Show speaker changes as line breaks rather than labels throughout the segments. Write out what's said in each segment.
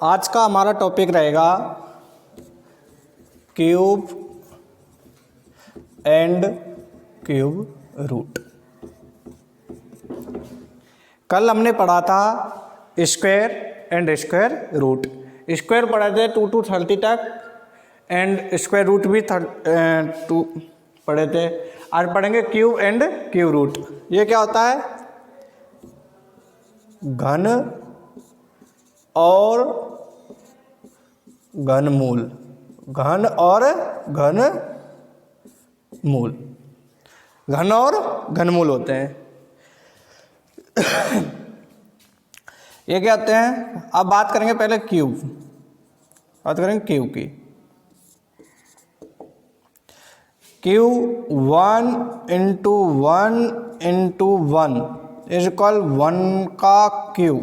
आज का हमारा टॉपिक रहेगा क्यूब एंड क्यूब रूट। कल हमने पढ़ा था square and square root. Square पढ़े थे 2 to 30 तक एंड स्क्वायर रूट भी 2 पढ़े थे। आज पढ़ेंगे क्यूब एंड क्यूब रूट। ये क्या होता है? घन और घनमूल, घन और घनमूल, घन और घनमूल होते हैं। ये क्या होते हैं? अब बात करेंगे पहले क्यूब, बात करेंगे क्यूब की। Cube 1 into 1 into 1 is equal 1 का cube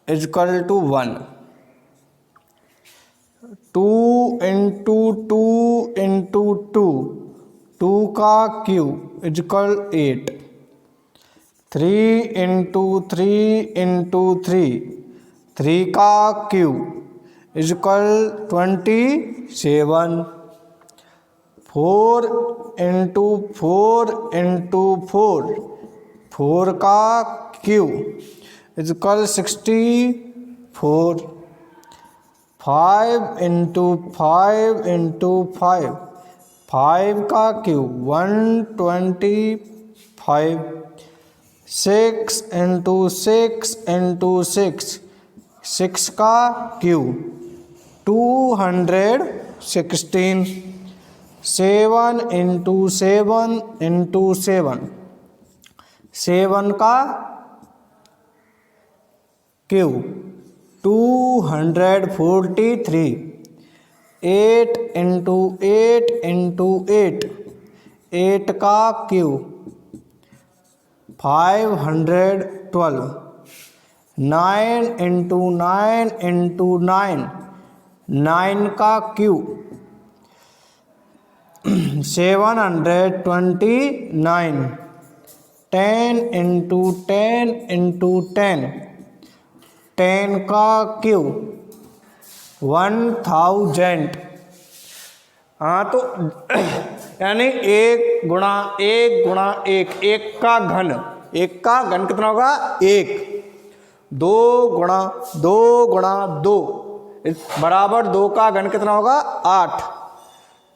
is equal to 1। 2 into 2 into 2 2 का cube is equal 8। 3 into 3 into 3 3 का cube is equal 27। 4 into 4 into 4 4 का cube is equal 64। 5 into 5 into 5 5 का क्यूब 125। 6 into 6 into 6 6 का cube 216। 7 into 7 into 7 7 का cube 243। 8 into 8 into 8 8 का cube 512। 9 into 9 into 9 9 का cube 729। 10 into 10 into 10 10 का cube 1000। हाँ, तो यानी 1 गुणा 1 गुणा 1 1 का घन, 1 का घन कितना होगा? 1। 2 गुणा 2 गुणा 2 बराबर 2 का घन कितना होगा? 8।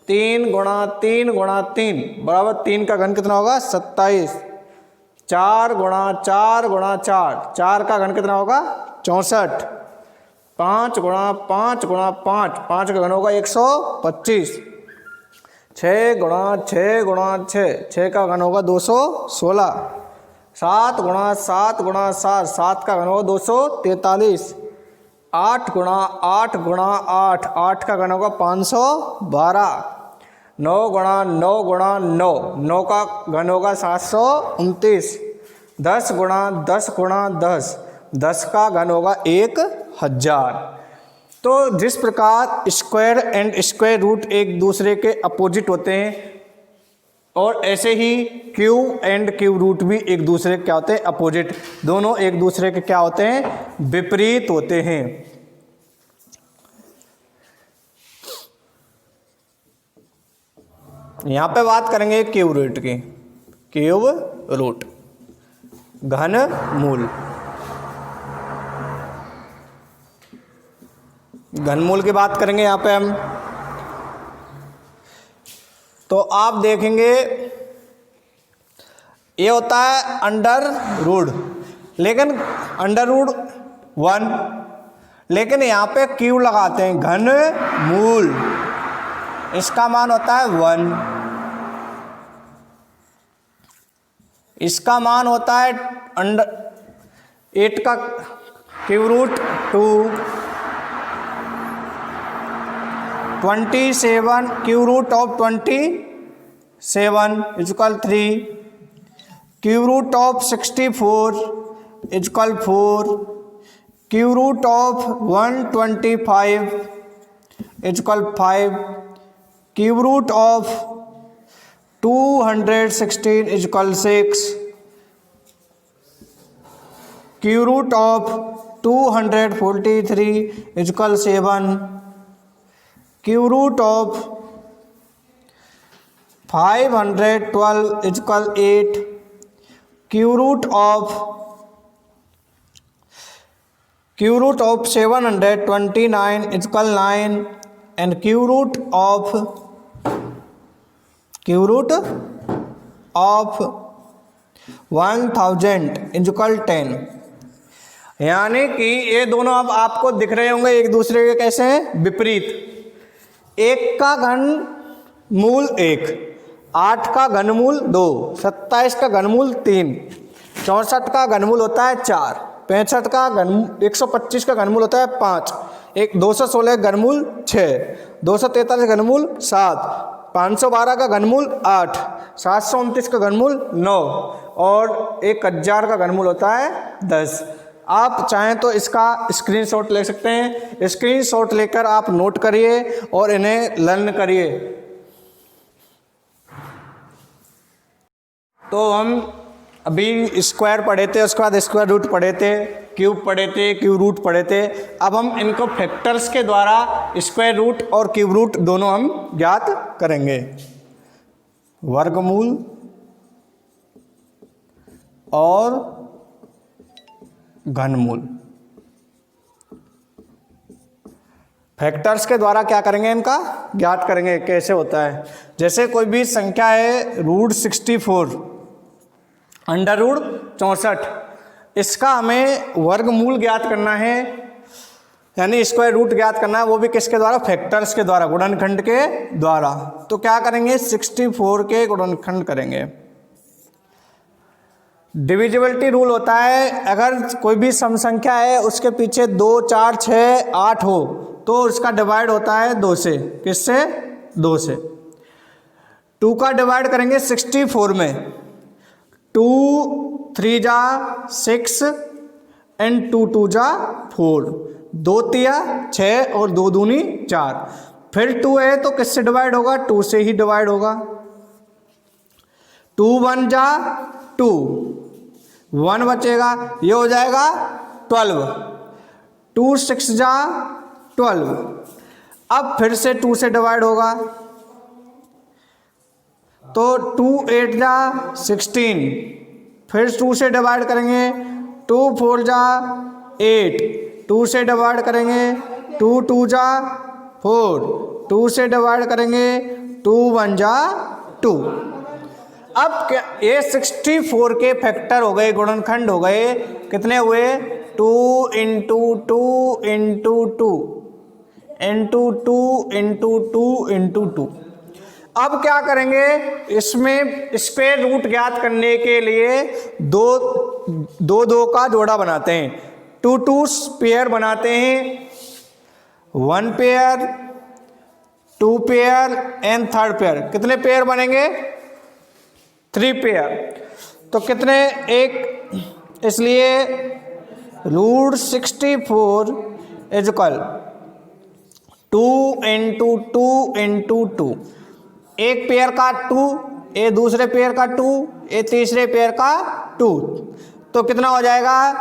3 गुणा 3 गुणा 3 बराबर 3 का घन कितना होगा? 27। 4 गुणा 4 गुणा 4 4 का घन कितना होगा? 64। 5 गुणा 5 गुणा 5 5 का घन होगा 125। 6 गुणा 6 गुणा 6 6 का घन होगा 216। 7 गुणा 7 गुणा 7 7 का घन होगा 243। 8 गुणा 8 गुणा 8 8 का घन होगा 512। 9 गुणा 9 गुणा 9 9 का घन होगा 729। 10 गुणा 10 गुणा 10 10 का घन होगा 1000। तो जिस प्रकार स्क्वायर एंड स्क्वायर रूट एक दूसरे के अपोजिट होते हैं, और ऐसे ही क्यूब एंड क्यूब रूट भी एक दूसरे के क्या होते हैं? अपोजिट। दोनों एक दूसरे के क्या होते हैं? विपरीत होते हैं। यहां पे बात करेंगे क्यूब रूट की। क्यूब रूट, घन मूल। घनमूल की बात करेंगे यहां पे हम। तो आप देखेंगे ये होता है अंडर रूट, लेकिन अंडर रूट 1, लेकिन यहां पे क्यूब लगाते हैं। घन मूल, इसका मान होता है 1, इसका मान होता है अंडर 8 का cube root 2। 27 cube root of 27 is equal 3। Cube root of 64 is equal 4। Cube root of 125 is equal 5। Cube root of 216 is equal 6। Cube root of 243 is equal 7, cube root of 512 is equal 8, cube root of 729 is equal 9 and cube root of 1000 is equal 10। यानी कि ये दोनों अब आपको दिख रहे होंगे एक दूसरे के कैसे हैं, विपरीत। 1 का घन मूल 1, 8 का घनमूल 2, 27 का घनमूल 3, 64 का घनमूल होता है 4, 65 का 125 का घनमूल होता है 5, 216 का घनमूल 6, 243 का घनमूल 7, 512 का घनमूल 8, 729 का घनमूल 9 और 1000 का घनमूल होता है 10। आप चाहें तो इसका स्क्रीनशॉट ले सकते हैं। स्क्रीनशॉट लेकर आप नोट करिए और इन्हें लर्न करिए। तो हम अभी स्क्वायर पढ़े थे, उसके बाद स्क्वायर रूट पढ़े थे, क्यूब पढ़े थे, क्यूब रूट पढ़े थे। अब हम इनको फैक्टर्स के द्वारा स्क्वायर रूट और क्यूब रूट दोनों हम ज्ञात करेंगे। वर्गमूल और घनमूल फैक्टर्स के द्वारा क्या करेंगे, इनका ज्ञात करेंगे। कैसे होता है, जैसे कोई भी संख्या है √64 अंडर रूट 64, इसका हमें वर्गमूल ज्ञात करना है, यानी स्क्वायर रूट ज्ञात करना है, वो भी किसके द्वारा, फैक्टर्स के द्वारा, गुणनखंड के द्वारा। तो क्या करेंगे, 64 के गुणनखंड करेंगे। डिविजिबिलिटी रूल होता है, अगर कोई भी सम संख्या है उसके पीछे 2, 4, 6, 8 हो तो उसका डिवाइड होता है 2 से। किससे, 2 से। 2 का डिवाइड करेंगे 64 में, 2 3 जा 6 एंड 2 2 जा 4, 2 तिया 6 और 2 दूनी 4। फिर 2 है तो किससे डिवाइड होगा, 2 से ही डिवाइड होगा। 2 1 जा 2, 1 बचेगा, ये हो जाएगा 12। 2 6 जा 12, अब फिर से 2 से डिवाइड होगा तो 2 8 जा 16, फिर 2 से डिवाइड करेंगे, 2 4 जा 8, 2 से डिवाइड करेंगे, 2 2 जा 4, 2 से डिवाइड करेंगे, 2 1 जा 2। अब क्या, ये 64 के फैक्टर हो गए, गुणनखंड हो गए। कितने हुए, 2 into 2 into 2 into 2 into 2 into 2। अब क्या करेंगे, इसमें स्क्वायर रूट ज्ञात करने के लिए दो का जोड़ा बनाते हैं, 2 2 पेयर बनाते हैं, 1 pair, 2 pair and 3rd pair. कितने पेयर बनेंगे, 3 पेयर। तो कितने, एक, इसलिए √64 इजकल 2 इंटू 2 इंटू 2। एक पेयर का 2, ये दूसरे पेयर का 2, ये तीसरे पेयर का 2, तो कितना हो जाएगा,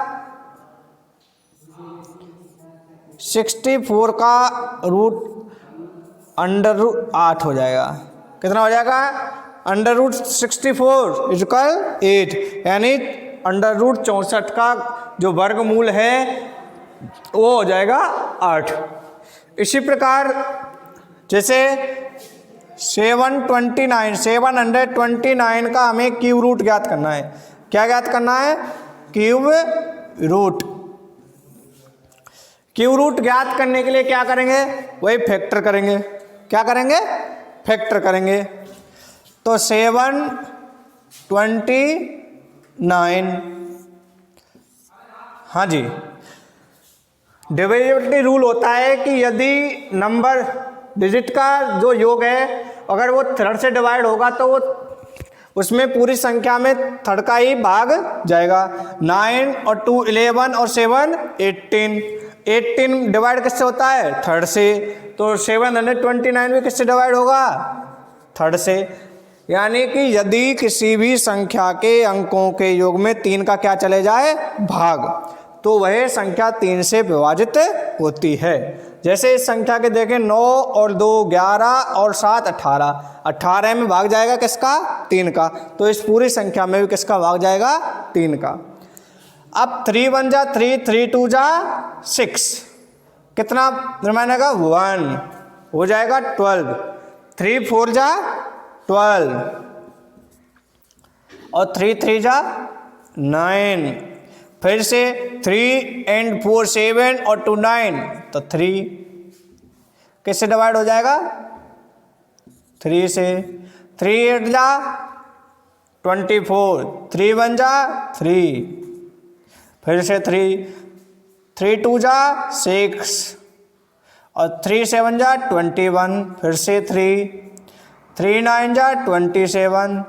64 का √8 हो जाएगा। कितना हो जाएगा, √64 इजकल 8, यानी √64 का जो वर्गमूल है वो हो जाएगा 8। इसी प्रकार जैसे 729 का हमें क्यूब रूट ज्ञात करना है। क्या ज्ञात करना है, क्यूब रूट। क्यूब रूट ज्ञात करने के लिए क्या करेंगे, वही फैक्टर करेंगे। क्या करेंगे, फैक्टर करेंगे। तो 729, हाँ जी, डिविजिबिलिटी रूल होता है कि यदि नंबर डिजिट का जो योग है अगर वो 3rd से डिवाइड होगा तो वो उसमें पूरी संख्या में 3rd का ही भाग जाएगा। 9 और 2 11 और 7 18। 18 डिवाइड किससे होता है, 3rd से। तो 729 भी किससे डिवाइड होगा, 3rd से। यानी कि यदि किसी भी संख्या के अंकों के योग में 3 का क्या चले जाए, भाग, तो वह संख्या 3 से विभाजित होती है। जैसे इस संख्या के देखें 9 और 2 11 और 7 18, 18 में भाग जाएगा किसका? 3 का। तो इस पूरी संख्या में भी किसका भाग जाएगा? 3 का। अब 3 1 जा 3, 3 2 जा 6, कितना रिमाइंडर का? 1 हो जाएगा 12, 3 4 जा 12 और 3 3 जा 9, फिर से 3 and 4 7 और 2 9, तो 3 किससे डिवाइड हो जाएगा? 3 से। 3 8 जा 24, 3 1 जा 3, फिर से 3, 3 2 जा 6 और 3 7 जा 21, फिर से 3, 3 9 जा 27,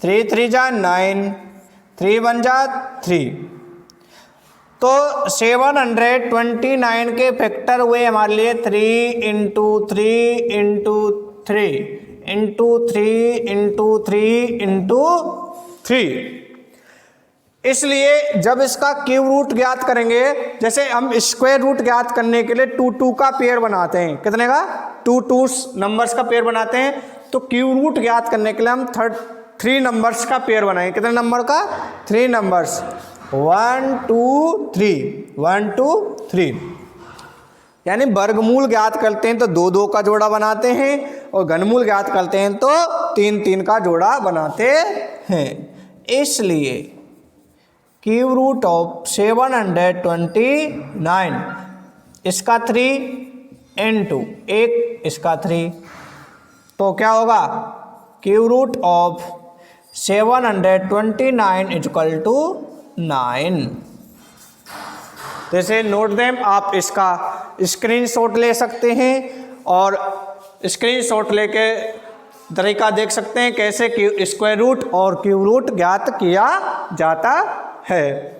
3 3 जा 9, 3 1 जा 3। तो 729 के फैक्टर हुए हमारे लिए 3 into 3 into 3 into 3 into 3 into 3। इसलिए जब इसका क्यूब रूट ज्ञात करेंगे, जैसे हम स्क्वायर रूट ज्ञात करने के लिए 2 2 का पेयर बनाते हैं, कितने का? 2 2 नंबर्स का पेयर बनाते हैं। तो क्यूब रूट ज्ञात करने के लिए हम 3 नंबर्स का पेयर बनाएंगे। कितने नंबर का? 3 नंबर्स, 1 2 3, 1 2 3। यानी वर्गमूल ज्ञात करते हैं तो 2 2 का जोड़ा बनाते हैं और घनमूल ज्ञात करते हैं तो 3 3 का जोड़ा बनाते हैं। इसलिए क्यूब रूट ऑफ 729, इसका 3 इंटू 1 इसका 3, तो क्या होगा? Cube root of 729 equal to 9। जैसे नोट देम, आप इसका स्क्रीनशॉट ले सकते हैं और स्क्रीनशॉट लेके तरीका देख सकते हैं कैसे स्क्वायर रूट और क्यूब रूट ज्ञात किया जाता है।